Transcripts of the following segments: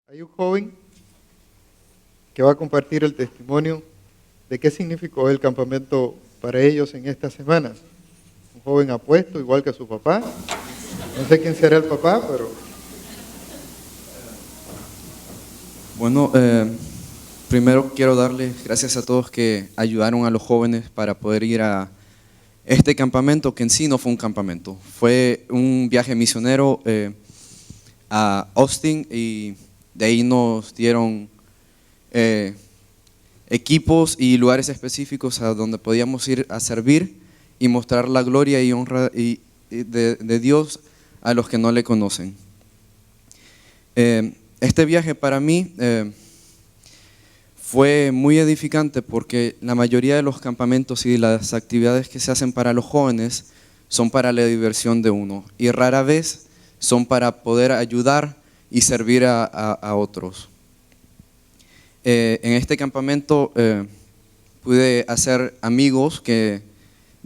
Hay un joven que va a compartir el testimonio de qué significó el campamento para ellos en esta semana. Un joven apuesto, igual que su papá. No sé quién será el papá, pero... Bueno, primero quiero darles gracias a todos que ayudaron a los jóvenes para poder ir a este campamento, que en sí no fue un campamento, fue un viaje misionero a Austin, y de ahí nos dieron equipos y lugares específicos a donde podíamos ir a servir y mostrar la gloria y honra de Dios a los que no le conocen. Este viaje para mí fue muy edificante porque la mayoría de los campamentos y las actividades que se hacen para los jóvenes son para la diversión de uno y rara vez son para poder ayudar y servir a otros. En este campamento pude hacer amigos de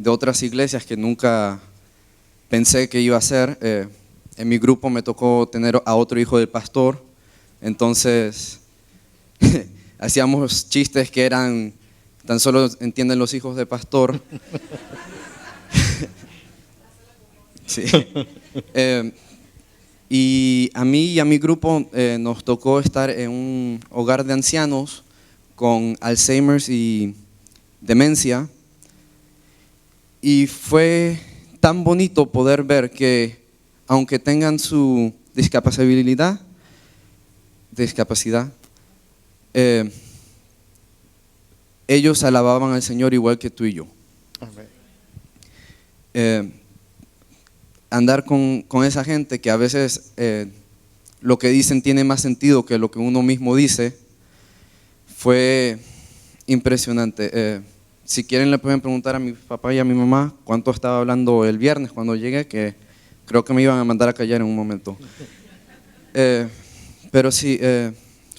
otras iglesias que nunca pensé que iba a hacer. En mi grupo me tocó tener a otro hijo del pastor, entonces hacíamos chistes que eran, tan solo entienden los hijos de pastor. Sí. Y a mí y a mi grupo nos tocó estar en un hogar de ancianos con Alzheimer y demencia, y fue tan bonito poder ver que aunque tengan su discapacidad, ellos alababan al Señor igual que tú y yo. Andar con esa gente que a veces lo que dicen tiene más sentido que lo que uno mismo dice, fue impresionante. Si quieren le pueden preguntar a mi papá y a mi mamá cuánto estaba hablando el viernes cuando llegué, que creo que me iban a mandar a callar en un momento. Pero sí,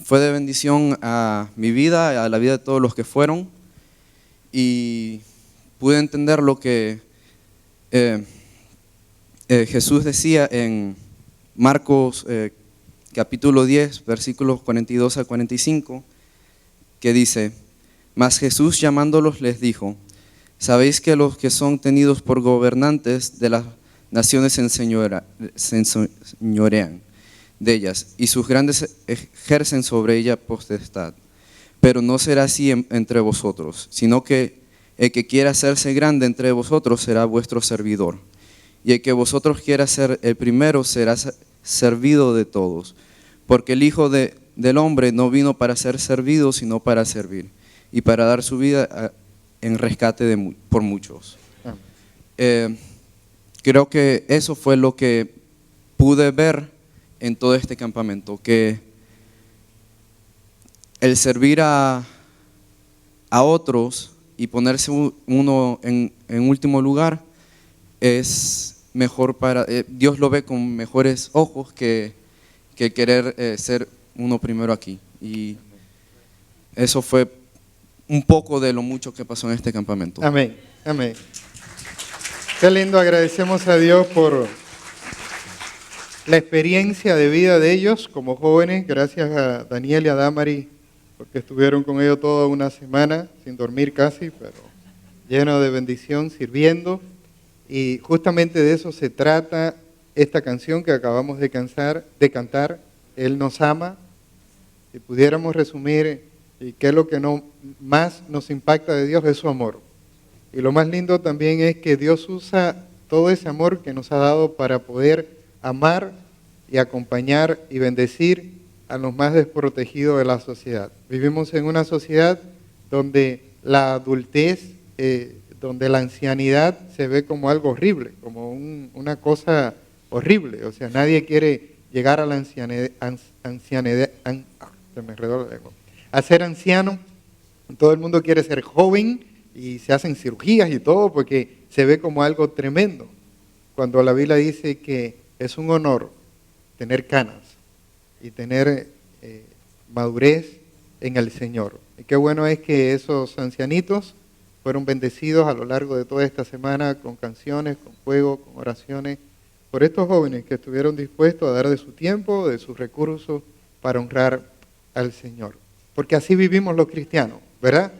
fue de bendición a mi vida, a la vida de todos los que fueron, y pude entender lo que Jesús decía en Marcos capítulo 10, versículos 42 al 45, que dice: Mas Jesús llamándolos les dijo: Sabéis que los que son tenidos por gobernantes de las naciones se enseñorean de ellas, y sus grandes ejercen sobre ella potestad. Pero no será así entre vosotros, sino que el que quiera hacerse grande entre vosotros será vuestro servidor. Y el que vosotros quiera ser el primero será servido de todos. Porque el Hijo del Hombre no vino para ser servido, sino para servir, y para dar su vida en rescate por muchos. Creo que eso fue lo que pude ver en todo este campamento, que el servir a otros y ponerse uno en último lugar es mejor Dios lo ve con mejores ojos que querer ser uno primero aquí. Y eso fue un poco de lo mucho que pasó en este campamento. Amén, amén. Qué lindo, agradecemos a Dios por la experiencia de vida de ellos como jóvenes. Gracias a Daniel y a Damari, porque estuvieron con ellos toda una semana, sin dormir casi, pero lleno de bendición, sirviendo. Y justamente de eso se trata esta canción que acabamos de cantar, Él nos ama. Si pudiéramos resumir qué es lo que más nos impacta de Dios, es su amor. Y lo más lindo también es que Dios usa todo ese amor que nos ha dado para poder amar y acompañar y bendecir a los más desprotegidos de la sociedad. Vivimos en una sociedad donde la adultez, donde la ancianidad se ve como algo horrible, como una cosa horrible. O sea, nadie quiere llegar a la ancianidad, se me enredó la lengua, a ser anciano. Todo el mundo quiere ser joven y se hacen cirugías y todo porque se ve como algo tremendo. Cuando la Biblia dice que es un honor tener canas y tener madurez en el Señor. Y qué bueno es que esos ancianitos fueron bendecidos a lo largo de toda esta semana con canciones, con fuego, con oraciones, por estos jóvenes que estuvieron dispuestos a dar de su tiempo, de sus recursos para honrar al Señor. Porque así vivimos los cristianos, ¿verdad?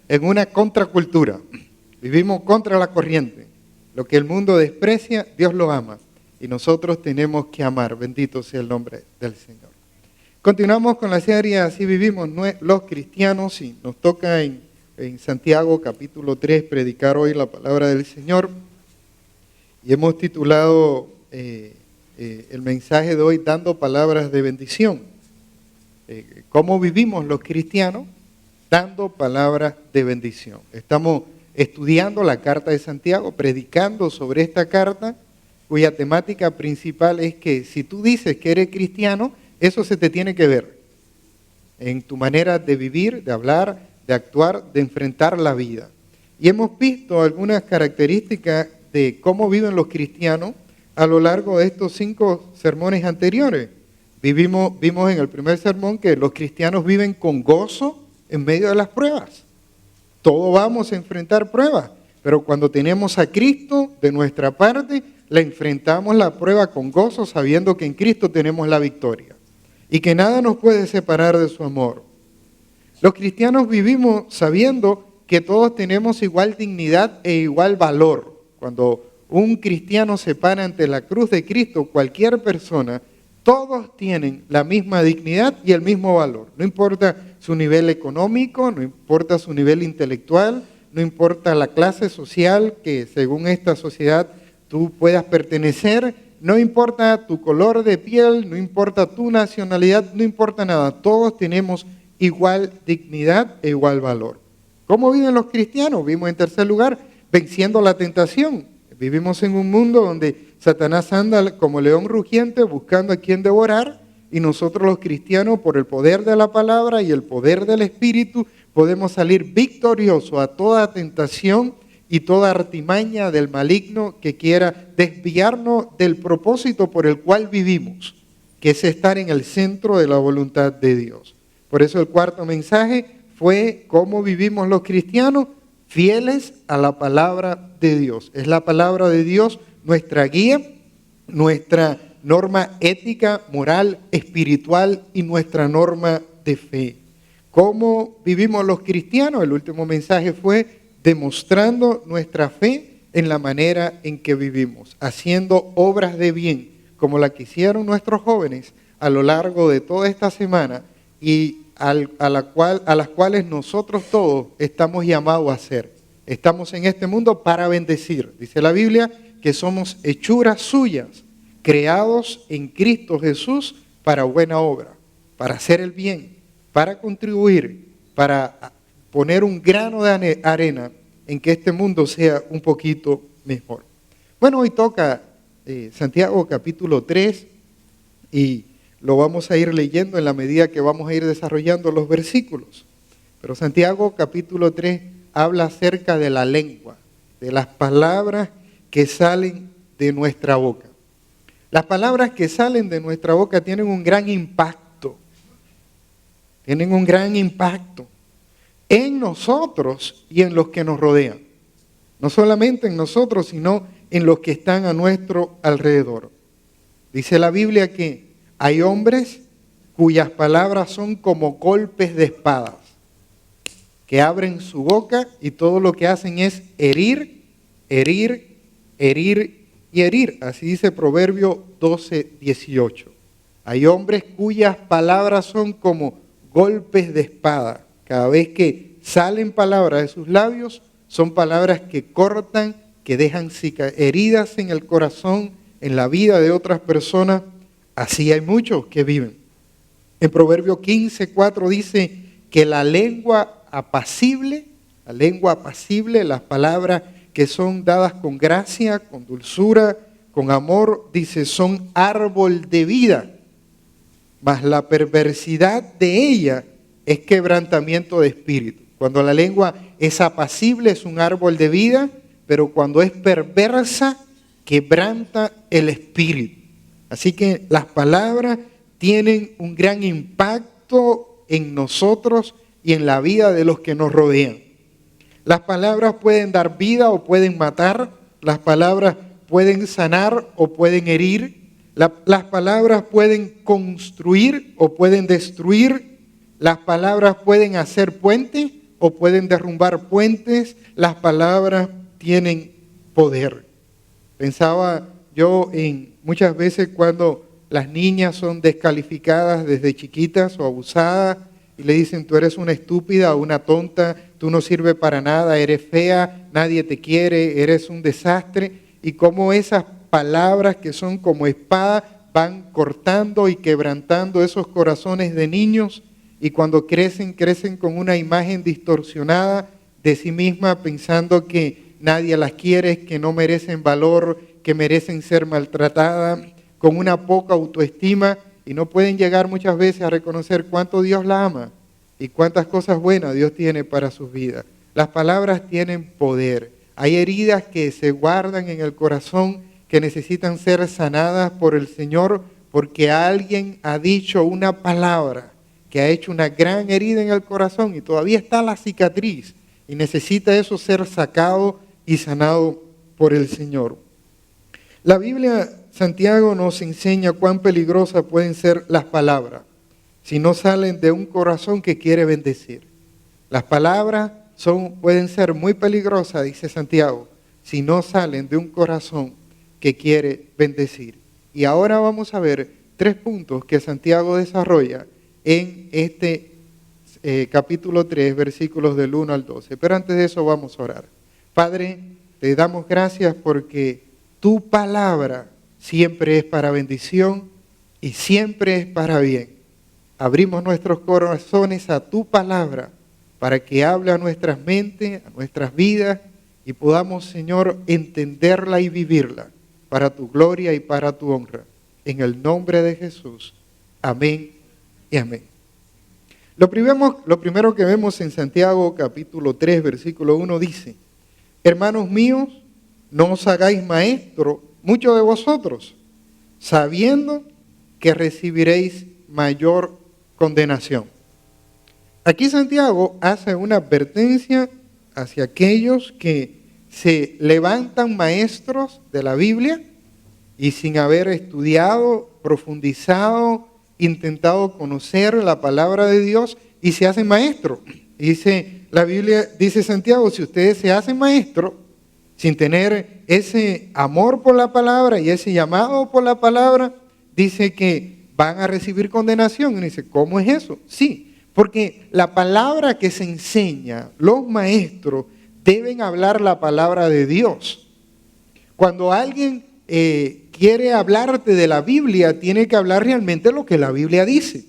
En una contracultura. Vivimos contra la corriente. Lo que el mundo desprecia, Dios lo ama. Y nosotros tenemos que amar. Bendito sea el nombre del Señor. Continuamos con la serie Así vivimos los cristianos. Y nos toca en Santiago capítulo 3 predicar hoy la palabra del Señor. Y hemos titulado el mensaje de hoy Dando palabras de bendición. ¿Cómo vivimos los cristianos? Dando palabras de bendición. Estamos estudiando la carta de Santiago, predicando sobre esta carta, cuya temática principal es que si tú dices que eres cristiano, eso se te tiene que ver en tu manera de vivir, de hablar, de actuar, de enfrentar la vida. Y hemos visto algunas características de cómo viven los cristianos a lo largo de estos 5 sermones anteriores. Vimos en el primer sermón que los cristianos viven con gozo en medio de las pruebas. Todos vamos a enfrentar pruebas, pero cuando tenemos a Cristo de nuestra parte, la enfrentamos la prueba con gozo, sabiendo que en Cristo tenemos la victoria y que nada nos puede separar de su amor. Los cristianos vivimos sabiendo que todos tenemos igual dignidad e igual valor. Cuando un cristiano se para ante la cruz de Cristo, cualquier persona, todos tienen la misma dignidad y el mismo valor. No importa su nivel económico, no importa su nivel intelectual, no importa la clase social que según esta sociedad tú puedas pertenecer, no importa tu color de piel, no importa tu nacionalidad, no importa nada. Todos tenemos igual dignidad e igual valor. ¿Cómo viven los cristianos? Vimos en tercer lugar, venciendo la tentación. Vivimos en un mundo donde Satanás anda como león rugiente buscando a quien devorar y nosotros los cristianos por el poder de la palabra y el poder del Espíritu podemos salir victoriosos a toda tentación y toda artimaña del maligno que quiera desviarnos del propósito por el cual vivimos, que es estar en el centro de la voluntad de Dios. Por eso el cuarto mensaje fue cómo vivimos los cristianos fieles a la palabra de Dios. Es la palabra de Dios nuestra guía, nuestra norma ética, moral, espiritual y nuestra norma de fe. ¿Cómo vivimos los cristianos? El último mensaje fue demostrando nuestra fe en la manera en que vivimos, haciendo obras de bien, como la que hicieron nuestros jóvenes a lo largo de toda esta semana y a las cuales nosotros todos estamos llamados a hacer. Estamos en este mundo para bendecir. Dice la Biblia que somos hechuras suyas, creados en Cristo Jesús para buena obra, para hacer el bien, para contribuir, para poner un grano de arena en que este mundo sea un poquito mejor. Bueno, hoy toca Santiago capítulo 3 y lo vamos a ir leyendo en la medida que vamos a ir desarrollando los versículos. Pero Santiago capítulo 3 habla acerca de la lengua, de las palabras que salen de nuestra boca. Las palabras que salen de nuestra boca tienen un gran impacto. Tienen un gran impacto en nosotros y en los que nos rodean. No solamente en nosotros, sino en los que están a nuestro alrededor. Dice la Biblia que hay hombres cuyas palabras son como golpes de espadas, que abren su boca y todo lo que hacen es herir, herir, herir y herir. Así dice Proverbio 12:18. Hay hombres cuyas palabras son como golpes de espada. Cada vez que salen palabras de sus labios, son palabras que cortan, que dejan heridas en el corazón, en la vida de otras personas. Así hay muchos que viven. En Proverbio 15:4 dice que la lengua apacible, las palabras que son dadas con gracia, con dulzura, con amor, dice, son árbol de vida, mas la perversidad de ella es quebrantamiento de espíritu. Cuando la lengua es apacible es un árbol de vida, pero cuando es perversa, quebranta el espíritu. Así que las palabras tienen un gran impacto en nosotros y en la vida de los que nos rodean. Las palabras pueden dar vida o pueden matar, las palabras pueden sanar o pueden herir, Las palabras pueden construir o pueden destruir. Las palabras pueden hacer puentes o pueden derrumbar puentes. Las palabras tienen poder. Pensaba yo en muchas veces cuando las niñas son descalificadas desde chiquitas o abusadas y le dicen tú eres una estúpida o una tonta, tú no sirves para nada, eres fea, nadie te quiere, eres un desastre. Y cómo esas palabras que son como espada van cortando y quebrantando esos corazones de niños y cuando crecen con una imagen distorsionada de sí misma pensando que nadie las quiere, que no merecen valor, que merecen ser maltratadas, con una poca autoestima y no pueden llegar muchas veces a reconocer cuánto Dios la ama y cuántas cosas buenas Dios tiene para sus vidas. Las palabras tienen poder. Hay heridas que se guardan en el corazón que necesitan ser sanadas por el Señor porque alguien ha dicho una palabra que ha hecho una gran herida en el corazón y todavía está la cicatriz y necesita eso ser sacado y sanado por el Señor. La Biblia, Santiago nos enseña cuán peligrosas pueden ser las palabras si no salen de un corazón que quiere bendecir. Las palabras pueden ser muy peligrosas, dice Santiago, si no salen de un corazón que quiere bendecir. Y ahora vamos a ver 3 puntos que Santiago desarrolla en este capítulo 3, versículos del 1 al 12. Pero antes de eso vamos a orar. Padre, te damos gracias porque tu palabra siempre es para bendición y siempre es para bien. Abrimos nuestros corazones a tu palabra para que hable a nuestras mentes, a nuestras vidas y podamos, Señor, entenderla y vivirla para tu gloria y para tu honra. En el nombre de Jesús. Amén y amén. Lo primero que vemos en Santiago capítulo 3, versículo 1 dice: hermanos míos, no os hagáis maestros muchos de vosotros, sabiendo que recibiréis mayor condenación. Aquí Santiago hace una advertencia hacia aquellos que se levantan maestros de la Biblia y sin haber estudiado, profundizado, intentado conocer la palabra de Dios y se hacen maestros. Dice la Biblia, dice Santiago, si ustedes se hacen maestros sin tener ese amor por la palabra y ese llamado por la palabra, dice que van a recibir condenación. Y dice, ¿cómo es eso? Sí, porque la palabra que se enseña, los maestros deben hablar la palabra de Dios. Cuando alguien quiere hablarte de la Biblia, tiene que hablar realmente lo que la Biblia dice.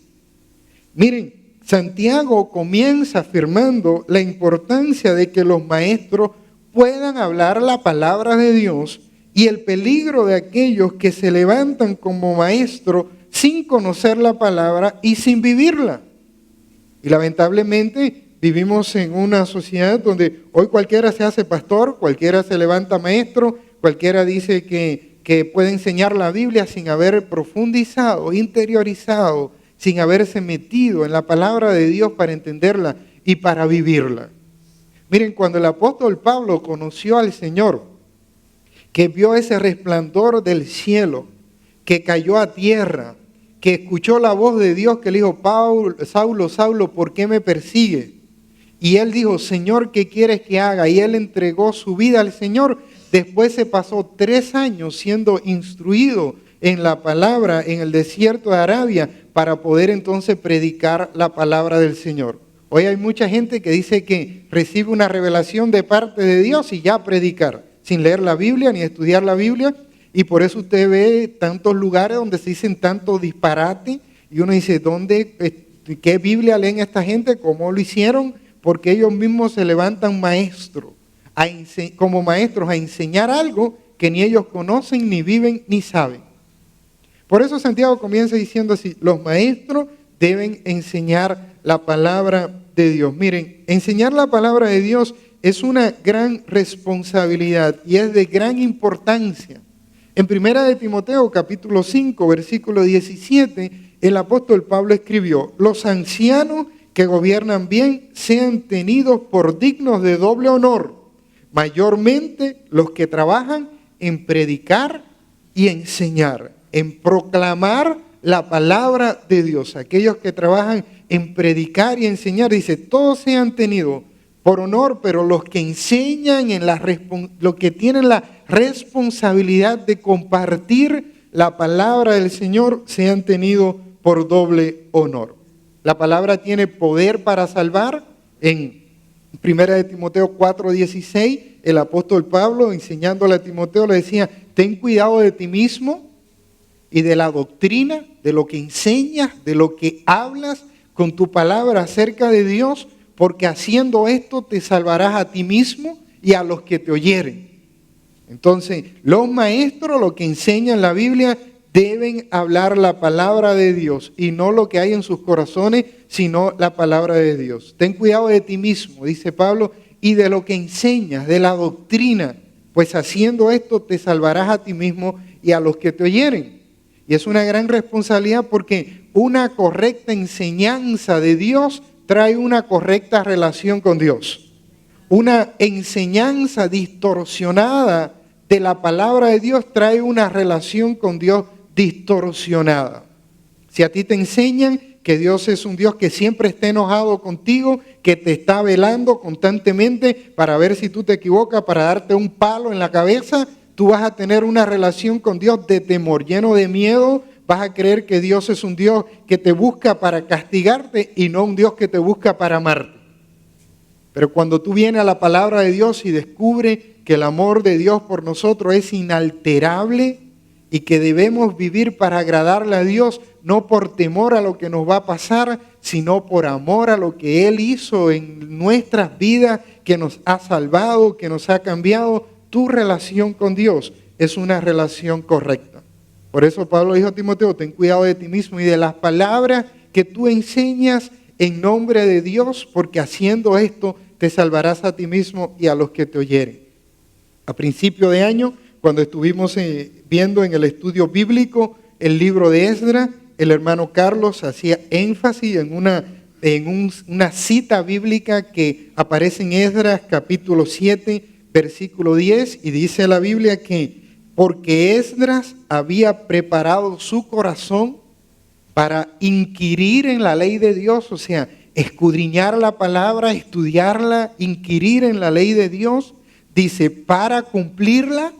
Miren, Santiago comienza afirmando la importancia de que los maestros puedan hablar la palabra de Dios y el peligro de aquellos que se levantan como maestros sin conocer la palabra y sin vivirla. Y lamentablemente vivimos en una sociedad donde hoy cualquiera se hace pastor, cualquiera se levanta maestro, cualquiera dice que puede enseñar la Biblia sin haber profundizado, interiorizado, sin haberse metido en la palabra de Dios para entenderla y para vivirla. Miren, cuando el apóstol Pablo conoció al Señor, que vio ese resplandor del cielo, que cayó a tierra, que escuchó la voz de Dios que le dijo, Saulo, Saulo, ¿por qué me persigues? Y él dijo, Señor, ¿qué quieres que haga? Y él entregó su vida al Señor. Después se pasó 3 años siendo instruido en la palabra en el desierto de Arabia para poder entonces predicar la palabra del Señor. Hoy hay mucha gente que dice que recibe una revelación de parte de Dios y ya predicar, sin leer la Biblia ni estudiar la Biblia. Y por eso usted ve tantos lugares donde se dicen tanto disparate y uno dice, ¿qué Biblia leen esta gente? ¿Cómo lo hicieron? Porque ellos mismos se levantan maestros, como maestros a enseñar algo que ni ellos conocen, ni viven, ni saben. Por eso Santiago comienza diciendo así, los maestros deben enseñar la palabra de Dios. Miren, enseñar la palabra de Dios es una gran responsabilidad y es de gran importancia. En 1 de Timoteo capítulo 5, versículo 17, el apóstol Pablo escribió, los ancianos que gobiernan bien sean tenidos por dignos de doble honor, mayormente los que trabajan en predicar y enseñar. en proclamar la palabra de Dios. Aquellos que trabajan en predicar y enseñar, dice, todos sean tenidos por honor, pero los que enseñan, los que tienen la responsabilidad de compartir la palabra del Señor, sean tenidos por doble honor. La palabra tiene poder para salvar. En 1 de Timoteo 4:16, el apóstol Pablo, enseñándole a Timoteo, le decía, ten cuidado de ti mismo y de la doctrina, de lo que enseñas, de lo que hablas con tu palabra acerca de Dios, porque haciendo esto te salvarás a ti mismo y a los que te oyeren. Entonces, los maestros, lo que enseñan la Biblia, deben hablar la palabra de Dios y no lo que hay en sus corazones, sino la palabra de Dios. Ten cuidado de ti mismo, dice Pablo, y de lo que enseñas, de la doctrina, pues haciendo esto te salvarás a ti mismo y a los que te oyeren. Y es una gran responsabilidad porque una correcta enseñanza de Dios trae una correcta relación con Dios. Una enseñanza distorsionada de la palabra de Dios trae una relación con Dios distorsionada. Si a ti te enseñan que Dios es un Dios que siempre está enojado contigo, que te está velando constantemente para ver si tú te equivocas, para darte un palo en la cabeza, tú vas a tener una relación con Dios de temor, lleno de miedo. Vas a creer que Dios es un Dios que te busca para castigarte y no un Dios que te busca para amarte. Pero cuando tú vienes a la palabra de Dios y descubres que el amor de Dios por nosotros es inalterable y que debemos vivir para agradarle a Dios, no por temor a lo que nos va a pasar, sino por amor a lo que Él hizo en nuestras vidas, que nos ha salvado, que nos ha cambiado, tu relación con Dios es una relación correcta. Por eso Pablo dijo a Timoteo, ten cuidado de ti mismo y de las palabras que tú enseñas en nombre de Dios, porque haciendo esto te salvarás a ti mismo y a los que te oyeren. A principio de año, cuando estuvimos viendo en el estudio bíblico el libro de Esdras, el hermano Carlos hacía énfasis en una cita bíblica que aparece en Esdras capítulo 7, versículo 10, y dice la Biblia que porque Esdras había preparado su corazón para inquirir en la ley de Dios, o sea, escudriñar la palabra, estudiarla, inquirir en la ley de Dios, dice, para cumplirla,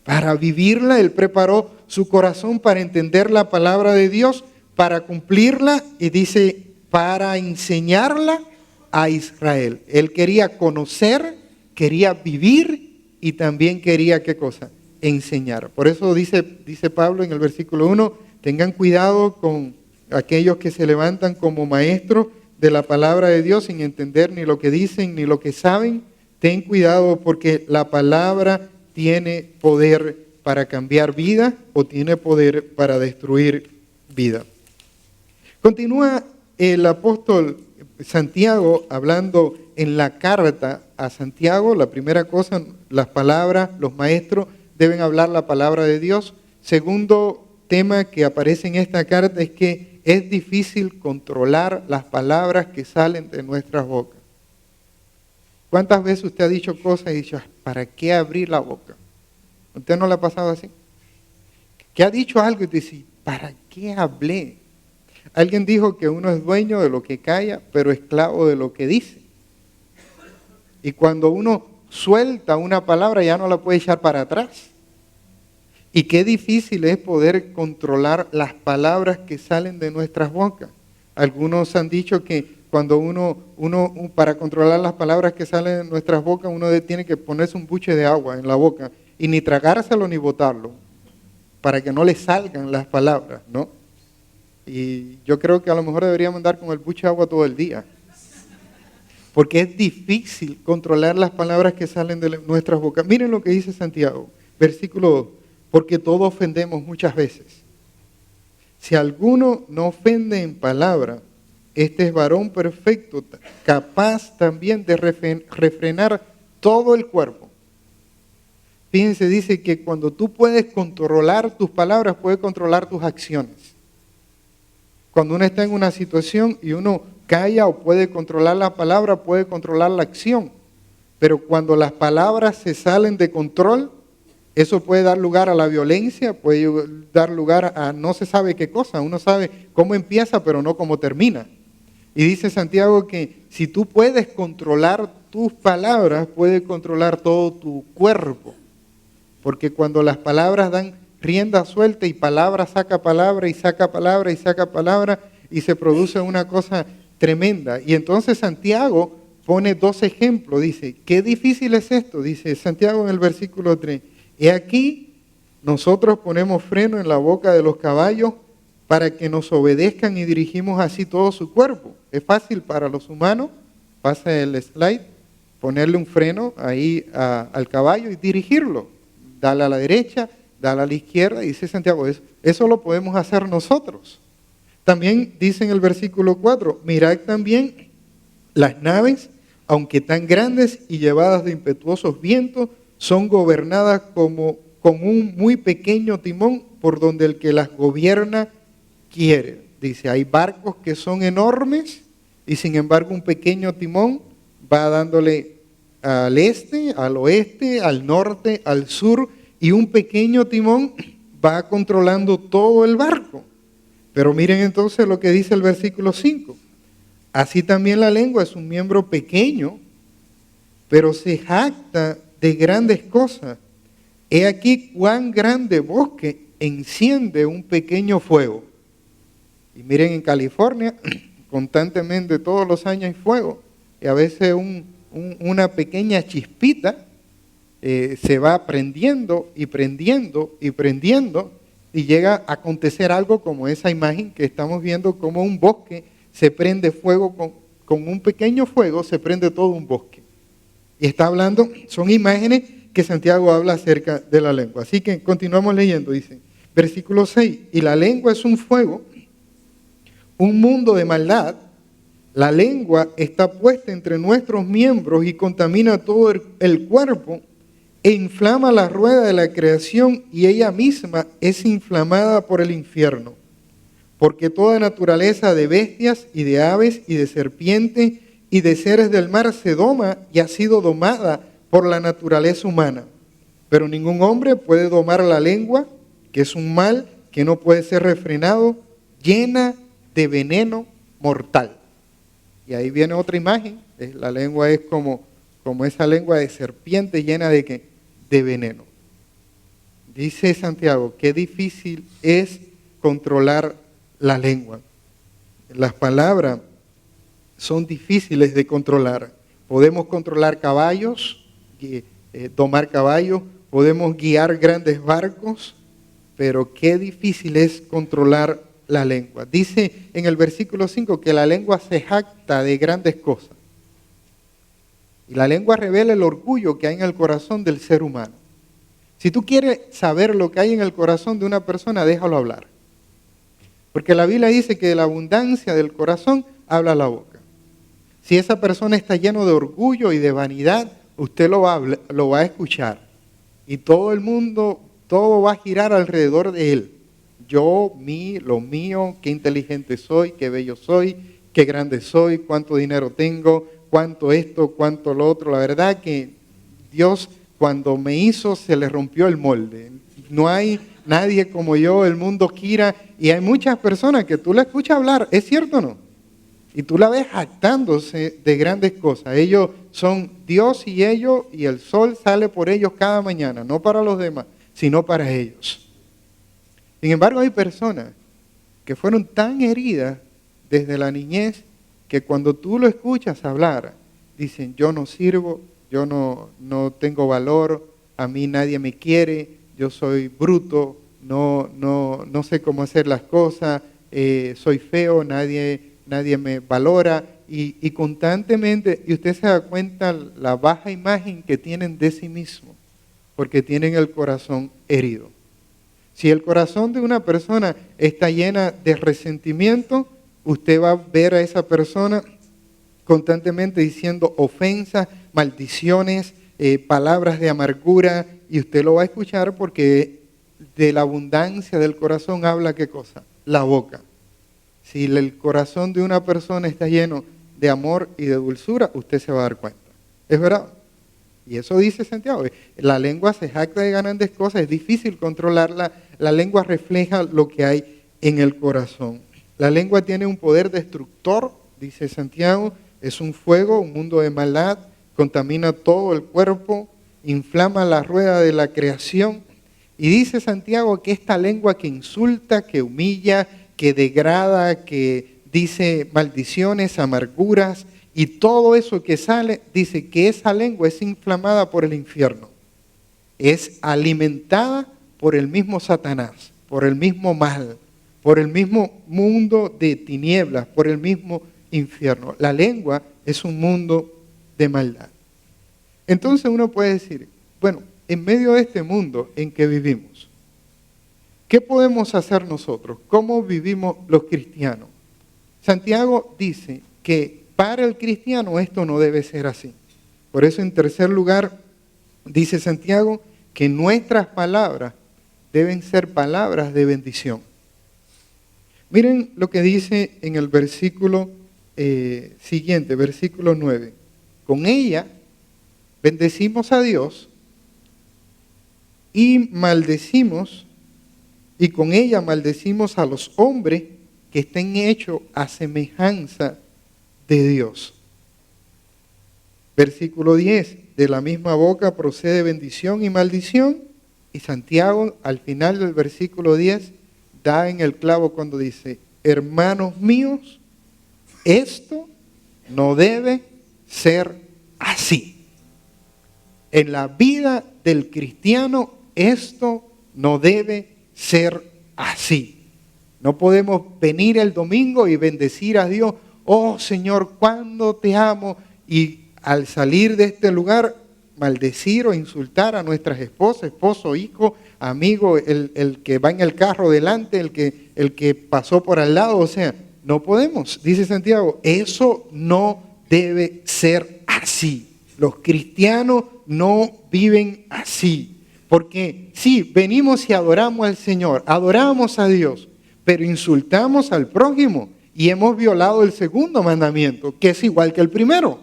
para vivirla. Él preparó su corazón para entender la palabra de Dios, para cumplirla, y dice, para enseñarla a Israel. Él quería conocer, quería vivir y también quería, ¿qué cosa? Enseñar. Por eso dice Pablo en el versículo 1, tengan cuidado con aquellos que se levantan como maestros de la palabra de Dios sin entender ni lo que dicen ni lo que saben. Ten cuidado porque la palabra tiene poder para cambiar vida o tiene poder para destruir vida. Continúa el apóstol Santiago hablando en la carta a Santiago. La primera cosa, las palabras, los maestros deben hablar la palabra de Dios. Segundo tema que aparece en esta carta es que es difícil controlar las palabras que salen de nuestras bocas. ¿Cuántas veces usted ha dicho cosas y dicho, ¿para qué abrir la boca? ¿Usted no le ha pasado así? Que ha dicho algo y dice, ¿para qué hablé? Alguien dijo que uno es dueño de lo que calla, pero esclavo de lo que dice. Y cuando uno suelta una palabra ya no la puede echar para atrás. Y qué difícil es poder controlar las palabras que salen de nuestras bocas. Algunos han dicho que cuando uno para controlar las palabras que salen de nuestras bocas, uno tiene que ponerse un buche de agua en la boca y ni tragárselo ni botarlo, para que no le salgan las palabras, ¿no? Y yo creo que a lo mejor deberíamos andar con el buche de agua todo el día. Porque es difícil controlar las palabras que salen de nuestras bocas. Miren lo que dice Santiago, versículo 2. Porque todos ofendemos muchas veces. Si alguno no ofende en palabra, este es varón perfecto, capaz también de refrenar todo el cuerpo. Fíjense, dice que cuando tú puedes controlar tus palabras, puedes controlar tus acciones. Cuando uno está en una situación y uno calla o puede controlar la palabra, puede controlar la acción. Pero cuando las palabras se salen de control, Eso puede dar lugar a la violencia, puede dar lugar a no se sabe qué cosa. Uno sabe cómo empieza, pero no cómo termina. Y dice Santiago que si tú puedes controlar tus palabras, puedes controlar todo tu cuerpo. Porque cuando las palabras dan rienda suelta y palabra saca palabra y saca palabra y saca palabra y se produce una cosa tremenda. Y entonces Santiago pone dos ejemplos. Dice, qué difícil es esto. Dice Santiago en el versículo 3. He aquí, nosotros ponemos freno en la boca de los caballos para que nos obedezcan y dirigimos así todo su cuerpo. Es fácil para los humanos, pasa el slide, ponerle un freno ahí al caballo y dirigirlo. Dale a la derecha, dale a la izquierda, y dice Santiago, eso lo podemos hacer nosotros. También dice en el versículo 4, mirad también las naves, aunque tan grandes y llevadas de impetuosos vientos, son gobernadas con un muy pequeño timón por donde el que las gobierna quiere. Dice, hay barcos que son enormes y sin embargo un pequeño timón va dándole al este, al oeste, al norte, al sur, y un pequeño timón va controlando todo el barco. Pero miren entonces lo que dice el versículo 5. Así también la lengua es un miembro pequeño, pero se jacta de grandes cosas. He aquí cuán grande bosque enciende un pequeño fuego. Y miren, en California, constantemente todos los años hay fuego. Y a veces una pequeña chispita se va prendiendo y prendiendo y prendiendo, y llega a acontecer algo como esa imagen que estamos viendo, como un bosque se prende fuego, con un pequeño fuego se prende todo un bosque. Y está hablando, son imágenes que Santiago habla acerca de la lengua. Así que continuamos leyendo, dice, versículo 6, y la lengua es un fuego, un mundo de maldad. La lengua está puesta entre nuestros miembros y contamina todo el cuerpo e inflama la rueda de la creación, y ella misma es inflamada por el infierno. Porque toda naturaleza de bestias y de aves y de serpientes y de seres del mar se doma y ha sido domada por la naturaleza humana. Pero ningún hombre puede domar la lengua, que es un mal que no puede ser refrenado, llena de veneno mortal. Y ahí viene otra imagen. La lengua es como esa lengua de serpiente llena de ¿qué? De veneno. Dice Santiago, qué difícil es controlar la lengua. Las palabras son difíciles de controlar. Podemos controlar caballos, domar caballos, podemos guiar grandes barcos, pero qué difícil es controlar la lengua. Dice en el versículo 5 que la lengua se jacta de grandes cosas. Y la lengua revela el orgullo que hay en el corazón del ser humano. Si tú quieres saber lo que hay en el corazón de una persona, déjalo hablar. Porque la Biblia dice que de la abundancia del corazón habla la boca. Si esa persona está lleno de orgullo y de vanidad, usted lo va a escuchar. Y todo el mundo, todo va a girar alrededor de él. Yo, lo mío, qué inteligente soy, qué bello soy, qué grande soy, cuánto dinero tengo, cuánto esto, cuánto lo otro. La verdad que Dios, cuando me hizo, se le rompió el molde. No hay nadie como yo, el mundo gira, y hay muchas personas que tú la escuchas hablar, ¿es cierto o no? Y tú la ves jactándose de grandes cosas. Ellos son Dios y el sol sale por ellos cada mañana, no para los demás, sino para ellos. Sin embargo, hay personas que fueron tan heridas desde la niñez que cuando tú lo escuchas hablar, dicen, yo no sirvo, yo no tengo valor, a mí nadie me quiere, yo soy bruto, no sé cómo hacer las cosas, soy feo, nadie me valora, y constantemente, y usted se da cuenta la baja imagen que tienen de sí mismo, porque tienen el corazón herido. Si el corazón de una persona está llena de resentimiento, usted va a ver a esa persona constantemente diciendo ofensas, maldiciones, palabras de amargura, y usted lo va a escuchar porque de la abundancia del corazón habla ¿qué cosa? La boca. Si el corazón de una persona está lleno de amor y de dulzura, usted se va a dar cuenta. ¿Es verdad? Y eso dice Santiago. La lengua se jacta de grandes cosas, es difícil controlarla. La lengua refleja lo que hay en el corazón. La lengua tiene un poder destructor, dice Santiago. Es un fuego, un mundo de maldad, contamina todo el cuerpo, inflama la rueda de la creación. Y dice Santiago que esta lengua que insulta, que humilla, que degrada, que dice maldiciones, amarguras y todo eso que sale, dice que esa lengua es inflamada por el infierno. Es alimentada por el mismo Satanás, por el mismo mal, por el mismo mundo de tinieblas, por el mismo infierno. La lengua es un mundo de maldad. Entonces uno puede decir, bueno, en medio de este mundo en que vivimos, ¿qué podemos hacer nosotros? ¿Cómo vivimos los cristianos? Santiago dice que para el cristiano esto no debe ser así. Por eso, en tercer lugar, dice Santiago que nuestras palabras deben ser palabras de bendición. Miren lo que dice en el versículo siguiente, versículo 9. Con ella bendecimos a Dios y con ella maldecimos a los hombres que estén hechos a semejanza de Dios. Versículo 10, de la misma boca procede bendición y maldición. Y Santiago, al final del versículo 10, da en el clavo cuando dice, hermanos míos, esto no debe ser así. En la vida del cristiano, esto no debe ser así. No podemos venir el domingo y bendecir a Dios. Oh Señor, cuánto te amo. Y al salir de este lugar, maldecir o insultar a nuestras esposas, esposo, hijo, amigo, el que va en el carro delante, el que pasó por al lado. O sea, no podemos. Dice Santiago, eso no debe ser así. Los cristianos no viven así. Porque sí, venimos y adoramos al Señor, adoramos a Dios, pero insultamos al prójimo y hemos violado el segundo mandamiento, que es igual que el primero.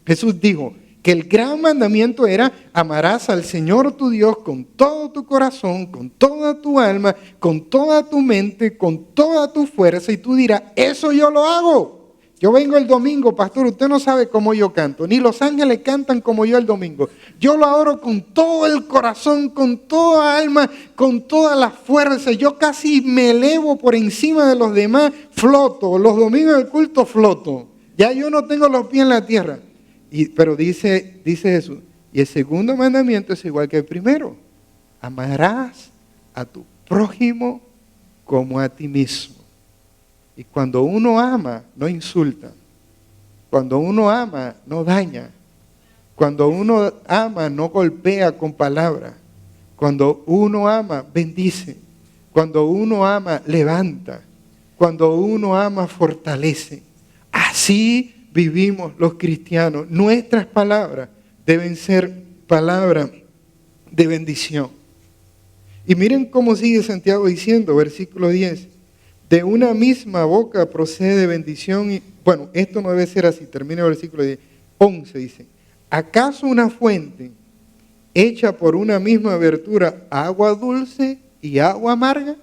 Jesús dijo que el gran mandamiento era amarás al Señor tu Dios con todo tu corazón, con toda tu alma, con toda tu mente, con toda tu fuerza. Y tú dirás, eso yo lo hago. Yo vengo el domingo, pastor, usted no sabe cómo yo canto, ni los ángeles cantan como yo el domingo. Yo lo adoro con todo el corazón, con toda alma, con toda la fuerza. Yo casi me elevo por encima de los demás, floto. Los domingos del culto floto. Ya yo no tengo los pies en la tierra. Pero dice Jesús, y el segundo mandamiento es igual que el primero. Amarás a tu prójimo como a ti mismo. Y cuando uno ama, no insulta. Cuando uno ama, no daña. Cuando uno ama, no golpea con palabras. Cuando uno ama, bendice. Cuando uno ama, levanta. Cuando uno ama, fortalece. Así vivimos los cristianos. Nuestras palabras deben ser palabras de bendición. Y miren cómo sigue Santiago diciendo, versículo 10. De una misma boca procede bendición y... Bueno, esto no debe ser así. Termina el versículo 10. 11 dice. ¿Acaso una fuente hecha por una misma abertura agua dulce y agua amarga?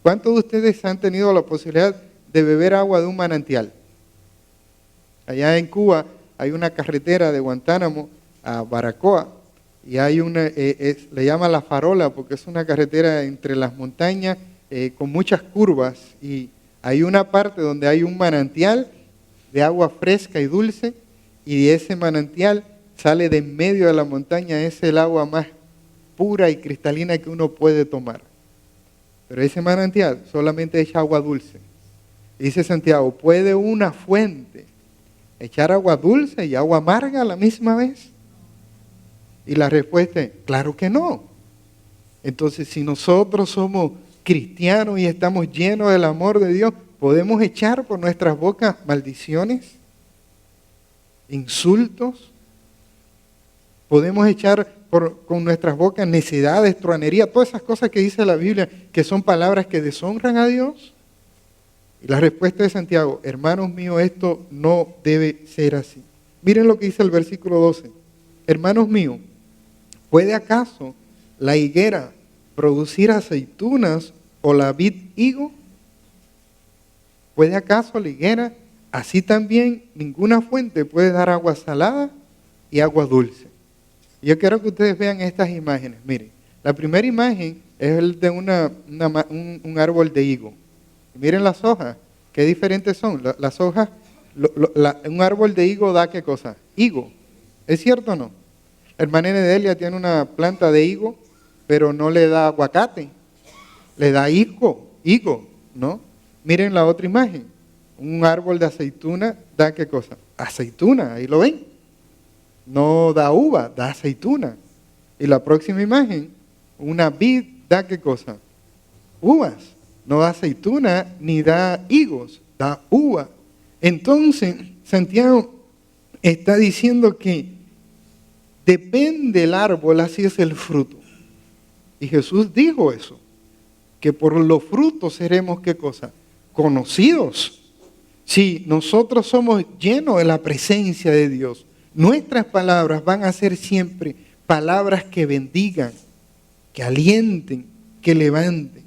¿Cuántos de ustedes han tenido la posibilidad de beber agua de un manantial? Allá en Cuba hay una carretera de Guantánamo a Baracoa y hay le llaman La Farola porque es una carretera entre las montañas con muchas curvas y hay una parte donde hay un manantial de agua fresca y dulce y de ese manantial sale de en medio de la montaña, es el agua más pura y cristalina que uno puede tomar. Pero ese manantial solamente echa agua dulce. Dice Santiago, ¿puede una fuente echar agua dulce y agua amarga a la misma vez? Y la respuesta es, claro que no. Entonces, si nosotros somos cristianos y estamos llenos del amor de Dios, ¿podemos echar por nuestras bocas maldiciones? ¿Insultos? ¿Podemos echar con nuestras bocas necedades, truanería, todas esas cosas que dice la Biblia, que son palabras que deshonran a Dios? Y la respuesta de Santiago, hermanos míos, esto no debe ser así. Miren lo que dice el versículo 12. hermanos míos, ¿puede acaso la higuera producir aceitunas o la vid higo? ¿Puede acaso la higuera? Así también ninguna fuente puede dar agua salada y agua dulce. Yo quiero que ustedes vean estas imágenes. Miren, la primera imagen es el de un árbol de higo. Miren las hojas, qué diferentes son. Las hojas, un árbol de higo da ¿qué cosa? Higo. ¿Es cierto o no? La hermana Nedelia tiene una planta de higo, pero no le da aguacate, le da higo, ¿no? Miren la otra imagen. Un árbol de aceituna da ¿qué cosa? Aceituna, ahí lo ven. No da uva, da aceituna. Y la próxima imagen, una vid da ¿qué cosa? Uvas. No da aceituna ni da higos, da uva. Entonces, Santiago está diciendo que depende del árbol, así es el fruto. Y Jesús dijo eso, que por los frutos seremos ¿qué cosa? Conocidos. Si nosotros somos llenos de la presencia de Dios, nuestras palabras van a ser siempre palabras que bendigan, que alienten, que levanten.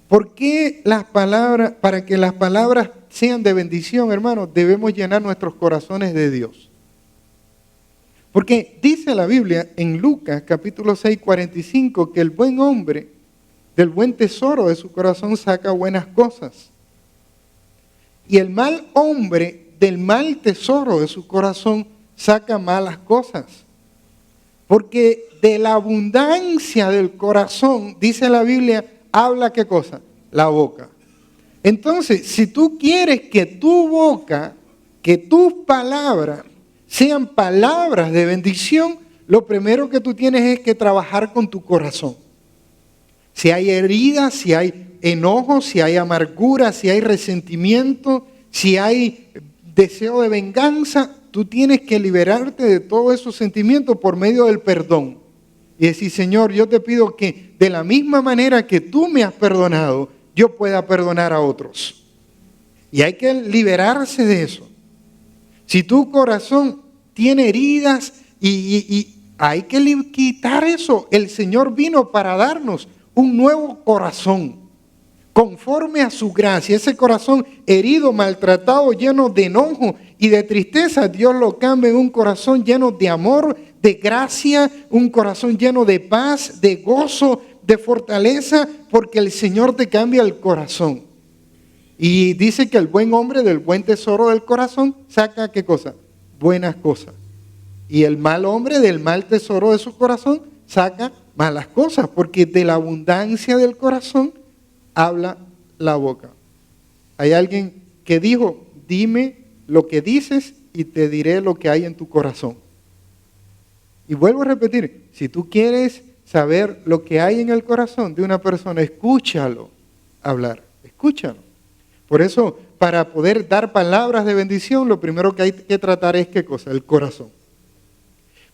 ¿Por qué las palabras, para que las palabras sean de bendición, hermanos, debemos llenar nuestros corazones de Dios? Porque dice la Biblia en Lucas capítulo 6, 45, que el buen hombre del buen tesoro de su corazón saca buenas cosas. Y el mal hombre del mal tesoro de su corazón saca malas cosas. Porque de la abundancia del corazón, dice la Biblia, habla ¿qué cosa? La boca. Entonces, si tú quieres que tu boca, que tus palabras sean palabras de bendición, lo primero que tú tienes es que trabajar con tu corazón. Si hay heridas, si hay enojo, si hay amargura, si hay resentimiento, si hay deseo de venganza, tú tienes que liberarte de todos esos sentimientos por medio del perdón. Y decir, Señor, yo te pido que de la misma manera que tú me has perdonado, yo pueda perdonar a otros. Y hay que liberarse de eso. Si tu corazón tiene heridas y hay que quitar eso, el Señor vino para darnos un nuevo corazón, conforme a su gracia. Ese corazón herido, maltratado, lleno de enojo y de tristeza, Dios lo cambia en un corazón lleno de amor, de gracia, un corazón lleno de paz, de gozo, de fortaleza, porque el Señor te cambia el corazón. Y dice que el buen hombre del buen tesoro del corazón saca ¿qué cosa? Buenas cosas. Y el mal hombre del mal tesoro de su corazón saca malas cosas, porque de la abundancia del corazón habla la boca. Hay alguien que dijo, dime lo que dices y te diré lo que hay en tu corazón. Y vuelvo a repetir, si tú quieres saber lo que hay en el corazón de una persona, escúchalo hablar, escúchalo. Por eso, para poder dar palabras de bendición, lo primero que hay que tratar es ¿qué cosa? El corazón.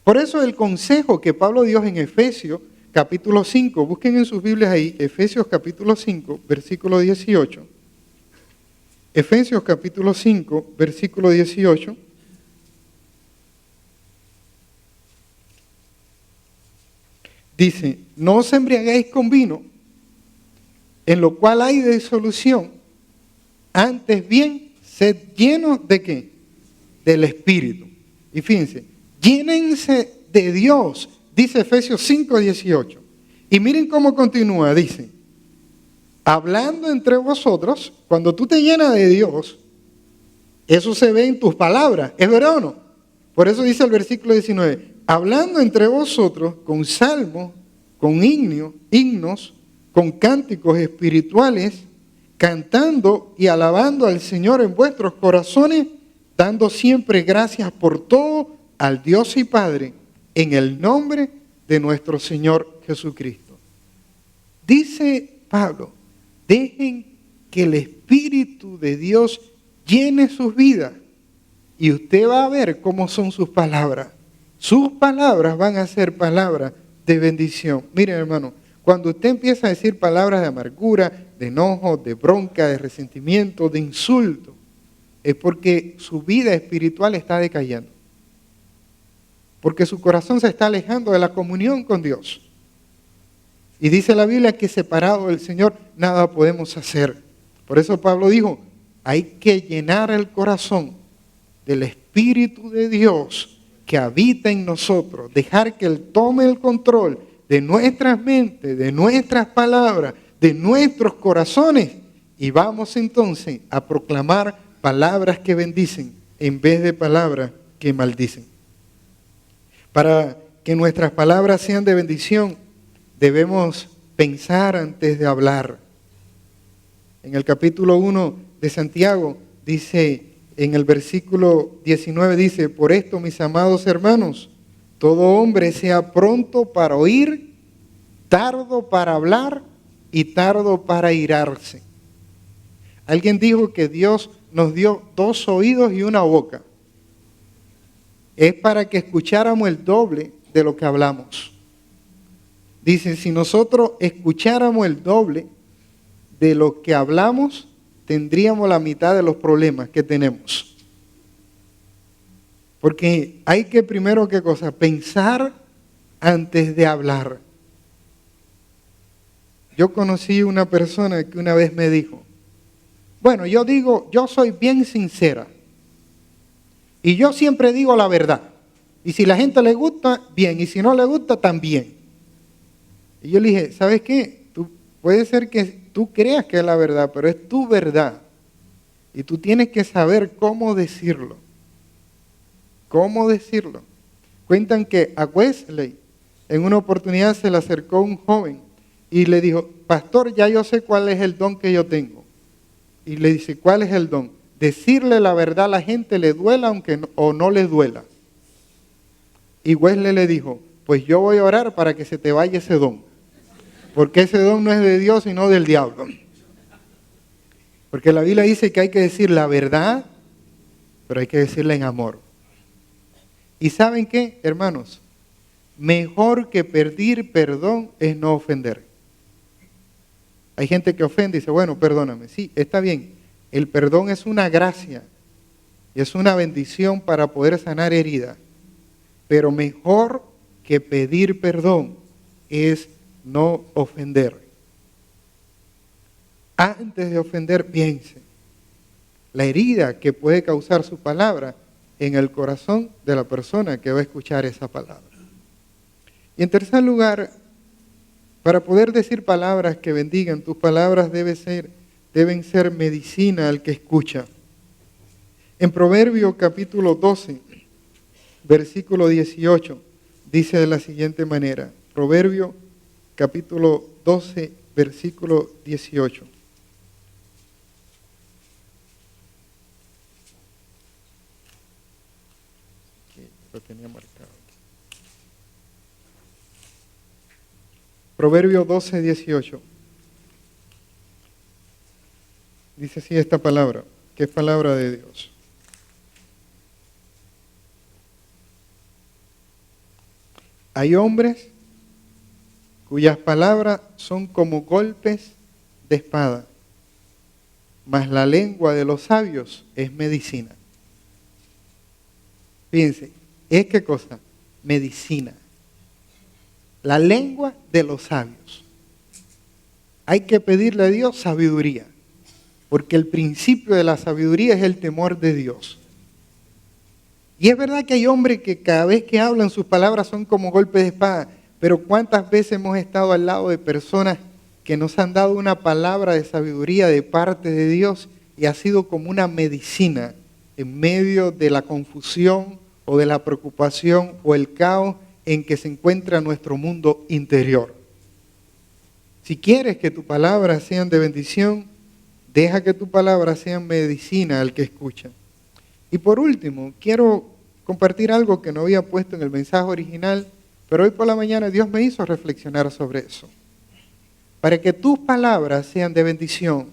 Por eso el consejo que Pablo dio en Efesios capítulo 5, busquen en sus Biblias ahí, Efesios capítulo 5, versículo 18. Efesios capítulo 5, versículo 18. Dice, no os embriaguéis con vino, en lo cual hay disolución, antes bien, sed llenos ¿de qué? Del Espíritu. Y fíjense, llénense de Dios, dice Efesios 5, 18. Y miren cómo continúa, dice, hablando entre vosotros, cuando tú te llenas de Dios, eso se ve en tus palabras, ¿es verdad o no? Por eso dice el versículo 19, hablando entre vosotros con salmos, con himnos, con cánticos espirituales, cantando y alabando al Señor en vuestros corazones, dando siempre gracias por todo al Dios y Padre, en el nombre de nuestro Señor Jesucristo. Dice Pablo, dejen que el Espíritu de Dios llene sus vidas y usted va a ver cómo son sus palabras. Sus palabras van a ser palabras de bendición. Miren, hermano, cuando usted empieza a decir palabras de amargura, de enojo, de bronca, de resentimiento, de insulto, es porque su vida espiritual está decayendo. porque su corazón se está alejando de la comunión con Dios. Y dice la Biblia que separado del Señor nada podemos hacer. Por eso Pablo dijo, hay que llenar el corazón del Espíritu de Dios que habita en nosotros, dejar que Él tome el control de nuestras mentes, de nuestras palabras, de nuestros corazones, y vamos entonces a proclamar palabras que bendicen en vez de palabras que maldicen. Para que nuestras palabras sean de bendición, debemos pensar antes de hablar. En el capítulo 1 de Santiago dice, en el versículo 19 dice, por esto, mis amados hermanos, todo hombre sea pronto para oír, tardo para hablar y tardo para airarse. Alguien dijo que Dios nos dio 2 oídos y 1 boca. Es para que escucháramos el doble de lo que hablamos. Dice, si nosotros escucháramos el doble de lo que hablamos, tendríamos la mitad de los problemas que tenemos. Porque hay que primero, ¿qué cosa? Pensar antes de hablar. Yo conocí una persona que una vez me dijo, bueno, yo soy bien sincera. Y yo siempre digo la verdad. Y si la gente le gusta, bien. Y si no le gusta, también. Y yo le dije, ¿sabes qué? Puede ser que tú creas que es la verdad, pero es tu verdad. Y tú tienes que saber cómo decirlo. ¿Cómo decirlo? Cuentan que a Wesley en una oportunidad se le acercó un joven y le dijo, pastor, ya yo sé cuál es el don que yo tengo. Y le dice, ¿cuál es el don? Decirle la verdad a la gente, le duela o no le duela. Y Wesley le dijo, pues yo voy a orar para que se te vaya ese don. Porque ese don no es de Dios, sino del diablo. Porque la Biblia dice que hay que decir la verdad, pero hay que decirla en amor. ¿Y saben qué, hermanos? Mejor que pedir perdón es no ofender. Hay gente que ofende y dice, bueno, perdóname. Sí, está bien. El perdón es una gracia y es una bendición para poder sanar heridas. Pero mejor que pedir perdón es no ofender. Antes de ofender, piense la herida que puede causar su palabra en el corazón de la persona que va a escuchar esa palabra. Y en tercer lugar, para poder decir palabras que bendigan, tus palabras deben ser medicina al que escucha. En Proverbio capítulo 12, versículo 18, dice de la siguiente manera, Proverbio capítulo 12, versículo 18. Aquí lo tenía marcado. Proverbio 12, 18. Dice así esta palabra, que es palabra de Dios. Hay hombres cuyas palabras son como golpes de espada, mas la lengua de los sabios es medicina. Fíjense, ¿es qué cosa? Medicina. La lengua de los sabios. Hay que pedirle a Dios sabiduría, porque el principio de la sabiduría es el temor de Dios. Y es verdad que hay hombres que cada vez que hablan sus palabras son como golpes de espada, pero ¿cuántas veces hemos estado al lado de personas que nos han dado una palabra de sabiduría de parte de Dios y ha sido como una medicina en medio de la confusión o de la preocupación o el caos en que se encuentra nuestro mundo interior? Si quieres que tus palabras sean de bendición, deja que tus palabras sean medicina al que escucha. Y por último, quiero compartir algo que no había puesto en el mensaje original, pero hoy por la mañana Dios me hizo reflexionar sobre eso. Para que tus palabras sean de bendición,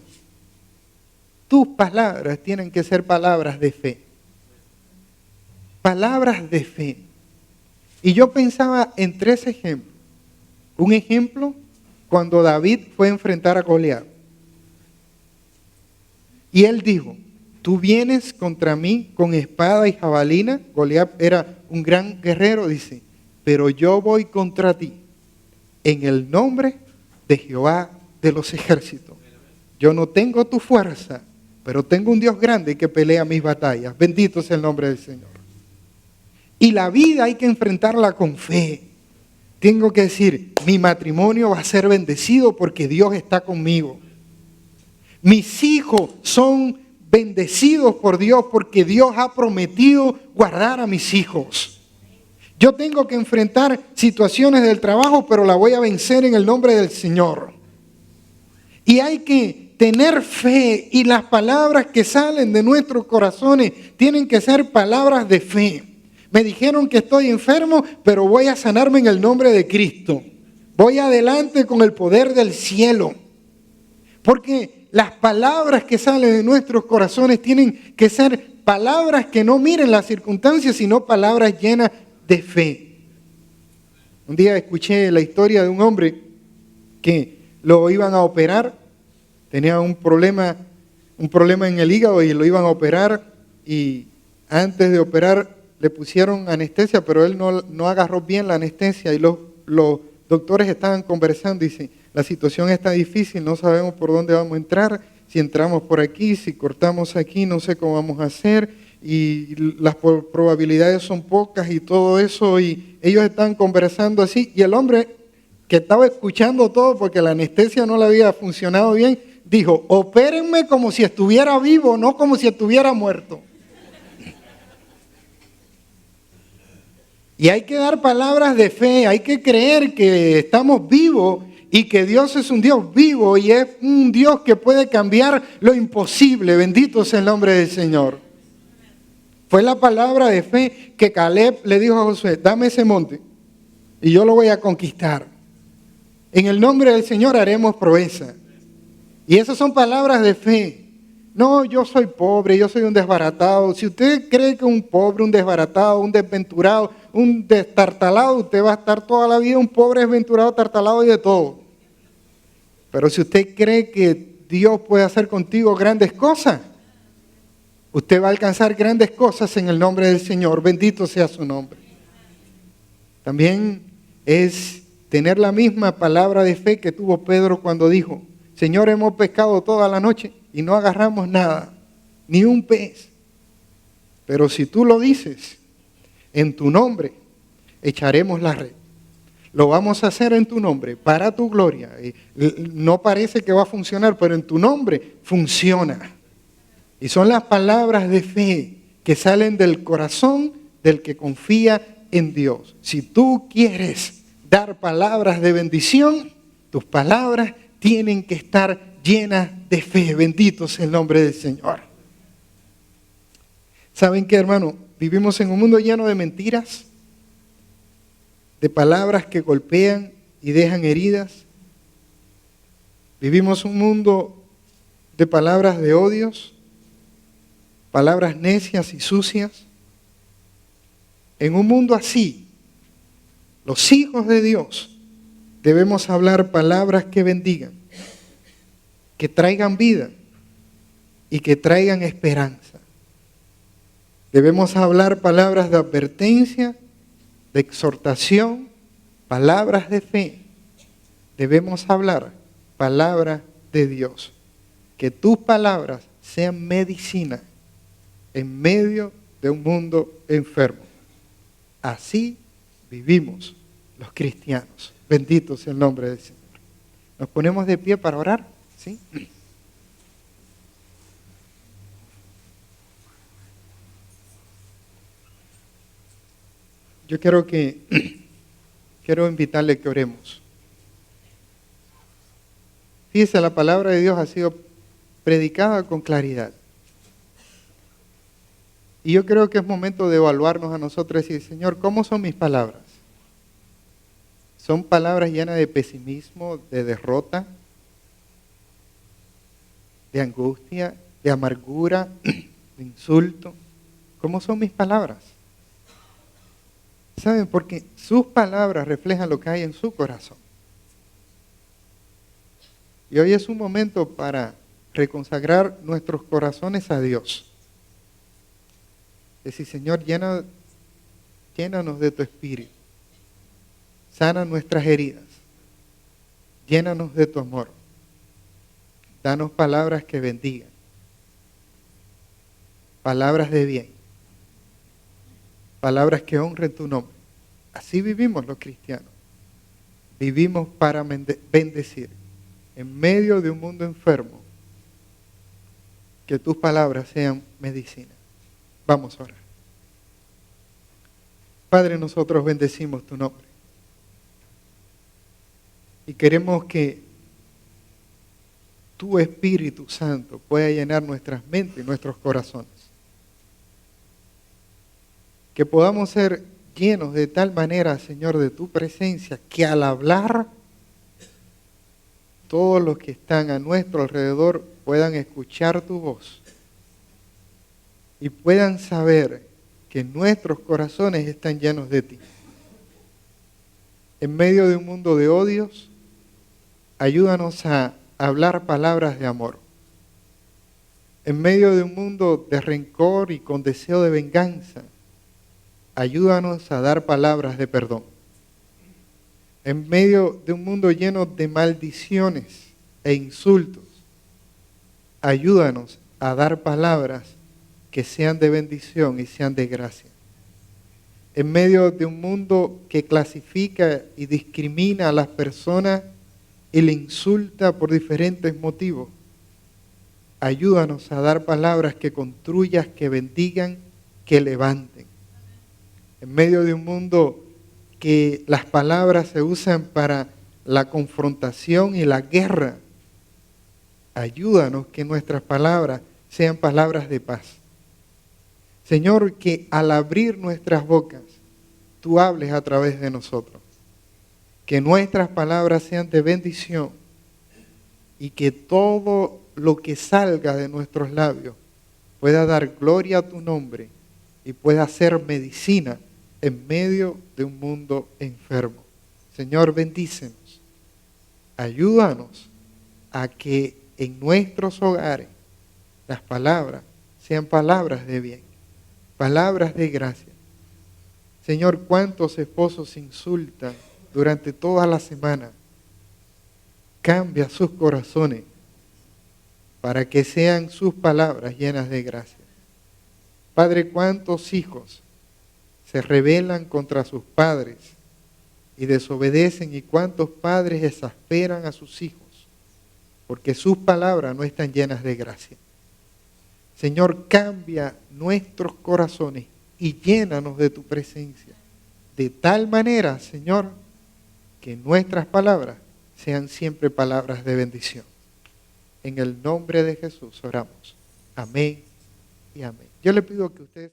tus palabras tienen que ser palabras de fe. Palabras de fe. Y yo pensaba en 3 ejemplos. Un ejemplo, cuando David fue a enfrentar a Goliat. Y él dijo, tú vienes contra mí con espada y jabalina. Goliat era un gran guerrero, dice, pero yo voy contra ti en el nombre de Jehová de los ejércitos. Yo no tengo tu fuerza, pero tengo un Dios grande que pelea mis batallas. Bendito sea el nombre del Señor. Y la vida hay que enfrentarla con fe. Tengo que decir, mi matrimonio va a ser bendecido porque Dios está conmigo. Mis hijos son bendecidos por Dios porque Dios ha prometido guardar a mis hijos. Yo tengo que enfrentar situaciones del trabajo, pero la voy a vencer en el nombre del Señor. Y hay que tener fe, y las palabras que salen de nuestros corazones tienen que ser palabras de fe. Me dijeron que estoy enfermo, pero voy a sanarme en el nombre de Cristo. Voy adelante con el poder del cielo. Porque las palabras que salen de nuestros corazones tienen que ser palabras que no miren las circunstancias, sino palabras llenas de fe. Un día escuché la historia de un hombre que lo iban a operar, tenía un problema en el hígado y lo iban a operar, y antes de operar le pusieron anestesia, pero él no agarró bien la anestesia, y los doctores estaban conversando y dicen, la situación está difícil, no sabemos por dónde vamos a entrar, si entramos por aquí, si cortamos aquí, no sé cómo vamos a hacer, y las probabilidades son pocas y todo eso, y ellos estaban conversando así, y el hombre que estaba escuchando todo porque la anestesia no le había funcionado bien, dijo, opérenme como si estuviera vivo, no como si estuviera muerto. Y hay que dar palabras de fe, hay que creer que estamos vivos y que Dios es un Dios vivo y es un Dios que puede cambiar lo imposible. Bendito sea el nombre del Señor. Fue la palabra de fe que Caleb le dijo a Josué, dame ese monte y yo lo voy a conquistar. En el nombre del Señor haremos proeza. Y esas son palabras de fe. No, yo soy pobre, yo soy un desbaratado. Si usted cree que un pobre, un desbaratado, un desventurado, un destartalado, usted va a estar toda la vida un pobre, desventurado, tartalado y de todo. Pero si usted cree que Dios puede hacer contigo grandes cosas, usted va a alcanzar grandes cosas en el nombre del Señor. Bendito sea su nombre. También es tener la misma palabra de fe que tuvo Pedro cuando dijo, Señor, hemos pescado toda la noche y no agarramos nada, ni un pez. Pero si tú lo dices, en tu nombre echaremos la red. Lo vamos a hacer en tu nombre, para tu gloria. No parece que va a funcionar, pero en tu nombre funciona. Y son las palabras de fe que salen del corazón del que confía en Dios. Si tú quieres dar palabras de bendición, tus palabras tienen que estar llenas de fe. Bendito sea el nombre del Señor. ¿Saben qué, hermano? Vivimos en un mundo lleno de mentiras, de palabras que golpean y dejan heridas. Vivimos un mundo de palabras de odios, palabras necias y sucias. En un mundo así, los hijos de Dios debemos hablar palabras que bendigan, que traigan vida y que traigan esperanza. Debemos hablar palabras de advertencia, de exhortación, palabras de fe. Debemos hablar palabras de Dios. Que tus palabras sean medicina en medio de un mundo enfermo. Así vivimos los cristianos. Bendito sea el nombre del Señor. Nos ponemos de pie para orar, ¿sí? Yo quiero invitarle que oremos. Fíjese, la palabra de Dios ha sido predicada con claridad. Y yo creo que es momento de evaluarnos a nosotros y decir, Señor, ¿cómo son mis palabras? ¿Son palabras llenas de pesimismo, de derrota, de angustia, de amargura, de insulto? ¿Cómo son mis palabras? ¿Saben? Porque sus palabras reflejan lo que hay en su corazón. Y hoy es un momento para reconsagrar nuestros corazones a Dios. Decir, Señor, llena llénanos de tu espíritu. Sana nuestras heridas. Llénanos de tu amor. Danos palabras que bendigan. Palabras de bien. Palabras que honren tu nombre. Así vivimos los cristianos. Vivimos para bendecir. En medio de un mundo enfermo, que tus palabras sean medicina. Vamos a orar. Padre, nosotros bendecimos tu nombre. Y queremos que tu Espíritu Santo pueda llenar nuestras mentes y nuestros corazones. Que podamos ser llenos de tal manera, Señor, de tu presencia, que al hablar, todos los que están a nuestro alrededor puedan escuchar tu voz y puedan saber que nuestros corazones están llenos de ti. En medio de un mundo de odios, ayúdanos a hablar palabras de amor. En medio de un mundo de rencor y con deseo de venganza, ayúdanos a dar palabras de perdón. En medio de un mundo lleno de maldiciones e insultos, ayúdanos a dar palabras que sean de bendición y sean de gracia. En medio de un mundo que clasifica y discrimina a las personas y le insulta por diferentes motivos, ayúdanos a dar palabras que construyan, que bendigan, que levanten. En medio de un mundo que las palabras se usan para la confrontación y la guerra, ayúdanos que nuestras palabras sean palabras de paz. Señor, que al abrir nuestras bocas, tú hables a través de nosotros. Que nuestras palabras sean de bendición y que todo lo que salga de nuestros labios pueda dar gloria a tu nombre y pueda ser medicina en medio de un mundo enfermo. Señor, bendícenos. Ayúdanos a que en nuestros hogares las palabras sean palabras de bien, palabras de gracia. Señor, cuántos esposos se insultan durante toda la semana. Cambia sus corazones para que sean sus palabras llenas de gracia. Padre, cuántos hijos se rebelan contra sus padres y desobedecen, y cuántos padres exasperan a sus hijos porque sus palabras no están llenas de gracia. Señor, cambia nuestros corazones y llénanos de tu presencia, de tal manera, Señor, que nuestras palabras sean siempre palabras de bendición. En el nombre de Jesús oramos. Amén y amén. Yo le pido que usted...